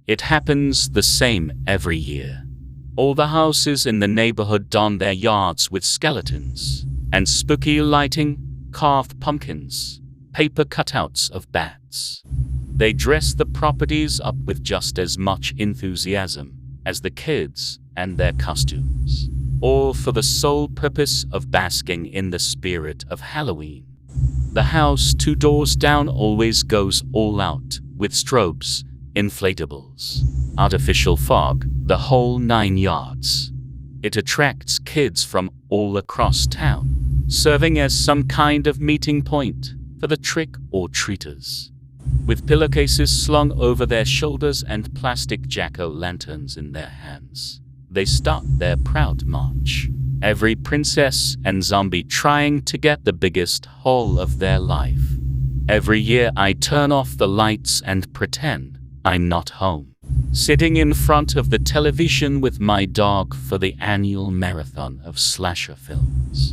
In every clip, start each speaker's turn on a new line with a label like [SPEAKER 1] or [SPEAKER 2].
[SPEAKER 1] It happens the same every year. All the houses in the neighborhood don their yards with skeletons and spooky lighting, carved pumpkins, paper cutouts of bats. They dress the properties up with just as much enthusiasm as the kids and their costumes, all for the sole purpose of basking in the spirit of Halloween. The house 2 doors down always goes all out with strobes, inflatables, artificial fog, the whole 9 yards. It attracts kids from all across town, serving as some kind of meeting point for the trick-or-treaters. With pillowcases slung over their shoulders and plastic jack-o'-lanterns in their hands, they start their proud march. Every princess and zombie trying to get the biggest haul of their life. Every year I turn off the lights and pretend I'm not home, sitting in front of the television with my dog for the annual marathon of slasher films.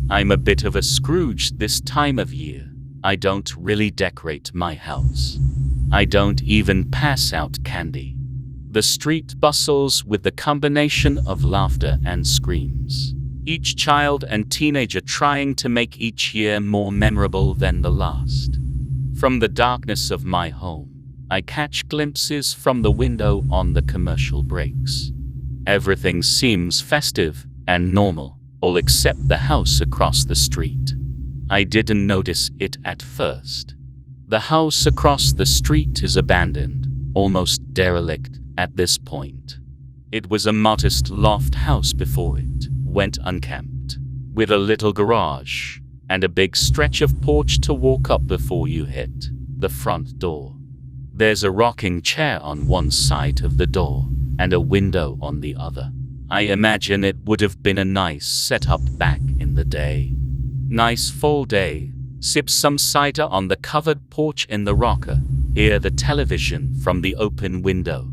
[SPEAKER 1] I'm a bit of a Scrooge this time of year. I don't really decorate my house. I don't even pass out candy. The street bustles with the combination of laughter and screams. Each child and teenager trying to make each year more memorable than the last. From the darkness of my home, I catch glimpses from the window on the commercial breaks. Everything seems festive and normal, all except the house across the street. I didn't notice it at first. The house across the street is abandoned, almost derelict at this point. It was a modest loft house before it went unkempt, with a little garage and a big stretch of porch to walk up before you hit the front door. There's a rocking chair on one side of the door and a window on the other. I imagine it would have been a nice setup back in the day. Nice fall day, sip some cider on the covered porch in the rocker, hear the television from the open window.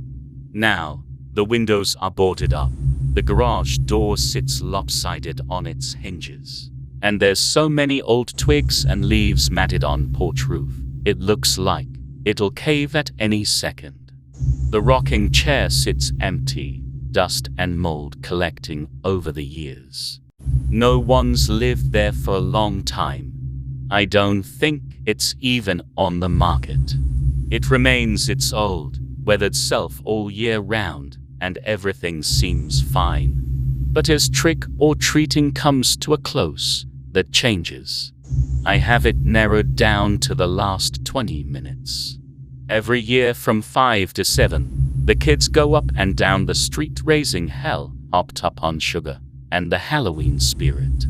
[SPEAKER 1] Now, the windows are boarded up, the garage door sits lopsided on its hinges, and there's so many old twigs and leaves matted on porch roof, it looks like it'll cave at any second. The rocking chair sits empty, dust and mold collecting over the years. No one's lived there for a long time. I don't think it's even on the market. It remains its old, weathered self all year round, and everything seems fine. But as trick-or-treating comes to a close, that changes. I have it narrowed down to the last 20 minutes. Every year from 5 to 7, the kids go up and down the street raising hell, hopped up on sugar and the Halloween spirit.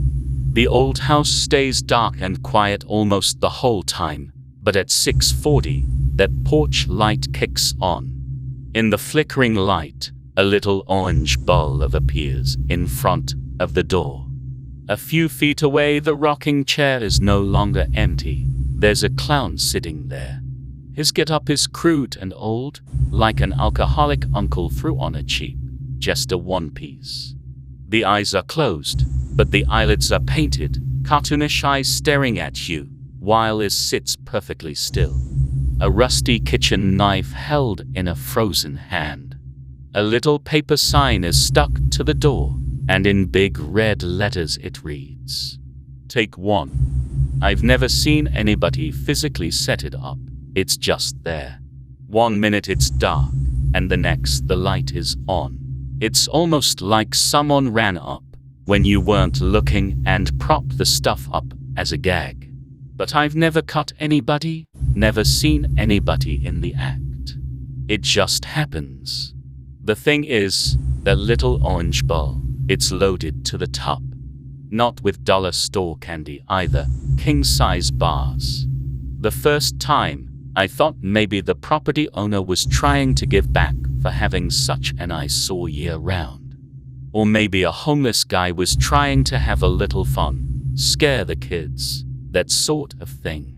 [SPEAKER 1] The old house stays dark and quiet almost the whole time, but at 6:40, that porch light kicks on. In the flickering light, a little orange bulb appears in front of the door. A few feet away, the rocking chair is no longer empty. There's a clown sitting there. His get-up is crude and old, like an alcoholic uncle threw on a cheap, just a one-piece. The eyes are closed, but the eyelids are painted, cartoonish eyes staring at you, while it sits perfectly still. A rusty kitchen knife held in a frozen hand. A little paper sign is stuck to the door, and in big red letters it reads, "Take 1." I've never seen anybody physically set it up, it's just there. 1 minute it's dark, and the next the light is on. It's almost like someone ran up when you weren't looking and propped the stuff up as a gag. But I've never cut anybody, never seen anybody in the act. It just happens. The thing is, that little orange ball, it's loaded to the top. Not with dollar store candy either, king-size bars. The first time, I thought maybe the property owner was trying to give back for having such an eyesore year-round. Or maybe a homeless guy was trying to have a little fun, scare the kids, that sort of thing.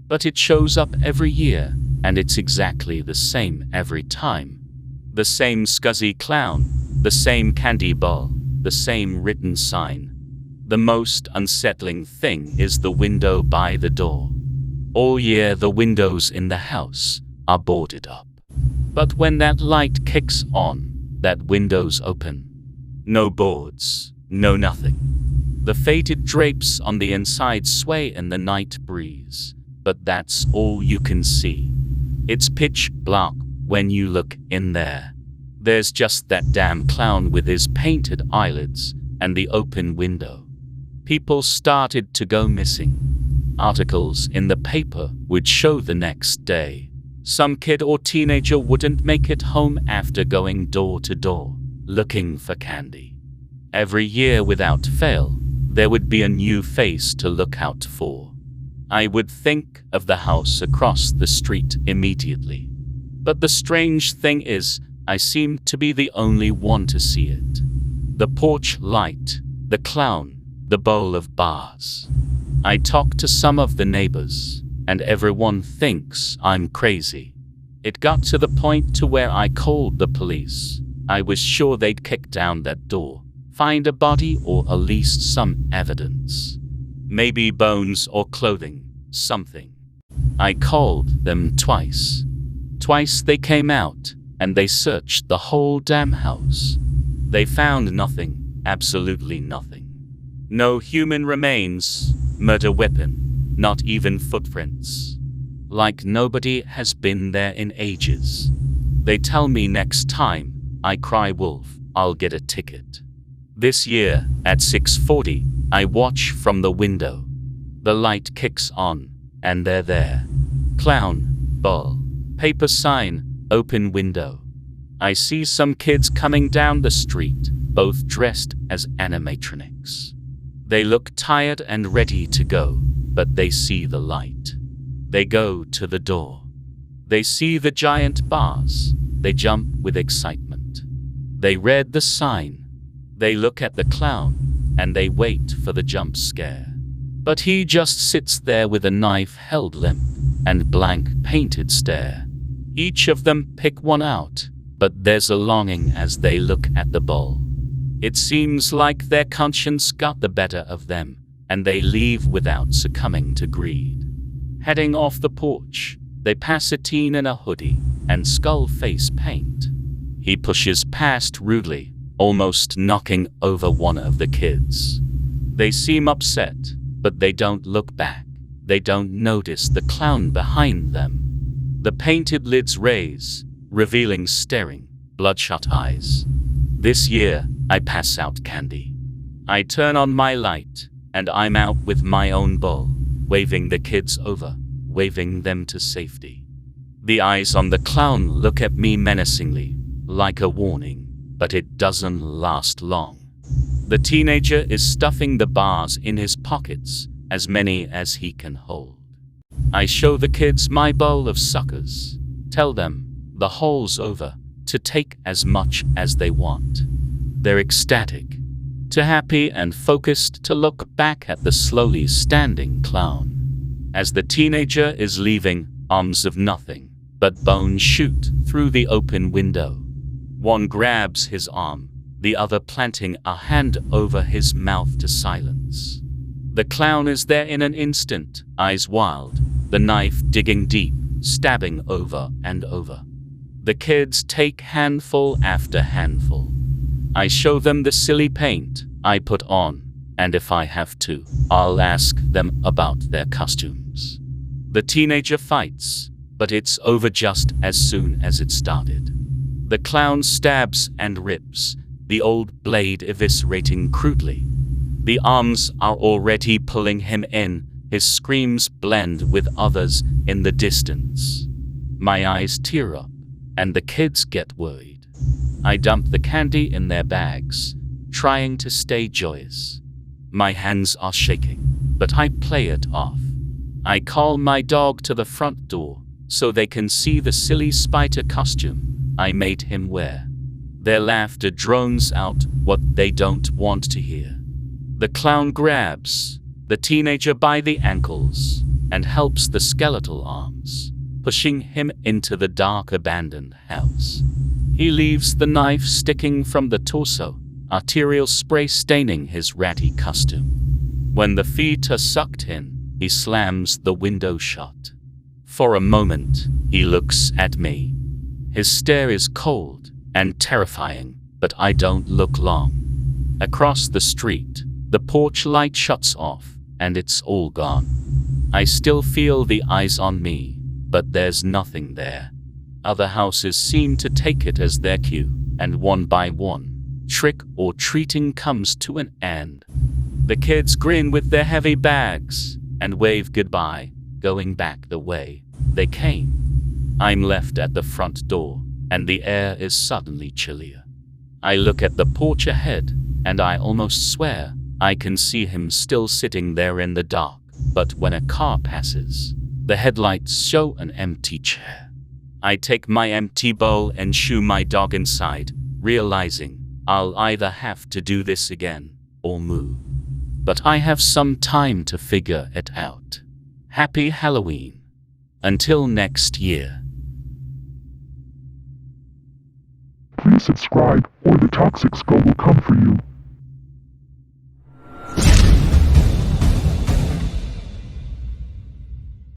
[SPEAKER 1] But it shows up every year, and it's exactly the same every time. The same scuzzy clown, the same candy ball, the same written sign. The most unsettling thing is the window by the door. All year the windows in the house are boarded up. But when that light kicks on, that window's open. No boards, no nothing. The faded drapes on the inside sway in the night breeze, but that's all you can see. It's pitch black when you look in there. There's just that damn clown with his painted eyelids and the open window. People started to go missing. Articles in the paper would show the next day. Some kid or teenager wouldn't make it home after going door to door, looking for candy. Every year without fail, there would be a new face to look out for. I would think of the house across the street immediately. But the strange thing is, I seem to be the only one to see it. The porch light, the clown, the bowl of bars. I talk to some of the neighbors, and everyone thinks I'm crazy. It got to the point to where I called the police. I was sure they'd kick down that door, find a body or at least some evidence. Maybe bones or clothing, something. I called them twice. Twice they came out, and they searched the whole damn house. They found nothing, absolutely nothing. No human remains, murder weapon, not even footprints. Like nobody has been there in ages. They tell me next time I cry wolf, I'll get a ticket. This year, at 6:40, I watch from the window. The light kicks on, and they're there. Clown, ball, paper sign, open window. I see some kids coming down the street, both dressed as animatronics. They look tired and ready to go, but they see the light. They go to the door. They see the giant bars. They jump with excitement. They read the sign. They look at the clown, and they wait for the jump scare. But he just sits there with a knife held limp and blank painted stare. Each of them pick one out, but there's a longing as they look at the bowl. It seems like their conscience got the better of them, and they leave without succumbing to greed. Heading off the porch, they pass a teen in a hoodie and skull face paint. He pushes past rudely, almost knocking over one of the kids. They seem upset, but they don't look back. They don't notice the clown behind them. The painted lids raise, revealing staring, bloodshot eyes. This year, I pass out candy. I turn on my light, and I'm out with my own bowl, waving the kids over, waving them to safety. The eyes on the clown look at me menacingly, like a warning. But it doesn't last long. The teenager is stuffing the bars in his pockets, as many as he can hold. I show the kids my bowl of suckers, tell them the haul's over, to take as much as they want. They're ecstatic, too happy and focused to look back at the slowly standing clown. As the teenager is leaving, arms of nothing but bone shoot through the open window. One grabs his arm, the other planting a hand over his mouth to silence. The clown is there in an instant, eyes wild, the knife digging deep, stabbing over and over. The kids take handful after handful. I show them the silly paint I put on, and if I have to, I'll ask them about their costumes. The teenager fights, but it's over just as soon as it started. The clown stabs and rips, the old blade eviscerating crudely. The arms are already pulling him in, his screams blend with others in the distance. My eyes tear up, and the kids get worried. I dump the candy in their bags, trying to stay joyous. My hands are shaking, but I play it off. I call my dog to the front door, so they can see the silly spider costume I made him wear. Their laughter drones out what they don't want to hear. The clown grabs the teenager by the ankles and helps the skeletal arms, pushing him into the dark abandoned house. He leaves the knife sticking from the torso, arterial spray staining his ratty costume. When the feet are sucked in, he slams the window shut. For a moment, he looks at me. His stare is cold and terrifying, but I don't look long. Across the street, the porch light shuts off, and it's all gone. I still feel the eyes on me, but there's nothing there. Other houses seem to take it as their cue, and one by one, trick or treating comes to an end. The kids grin with their heavy bags and wave goodbye, going back the way they came. I'm left at the front door, and the air is suddenly chillier. I look at the porch ahead, and I almost swear I can see him still sitting there in the dark. But when a car passes, the headlights show an empty chair. I take my empty bowl and shoo my dog inside, realizing I'll either have to do this again or move. But I have some time to figure it out. Happy Halloween. Until next year.
[SPEAKER 2] Please subscribe or the toxic skull will come for you.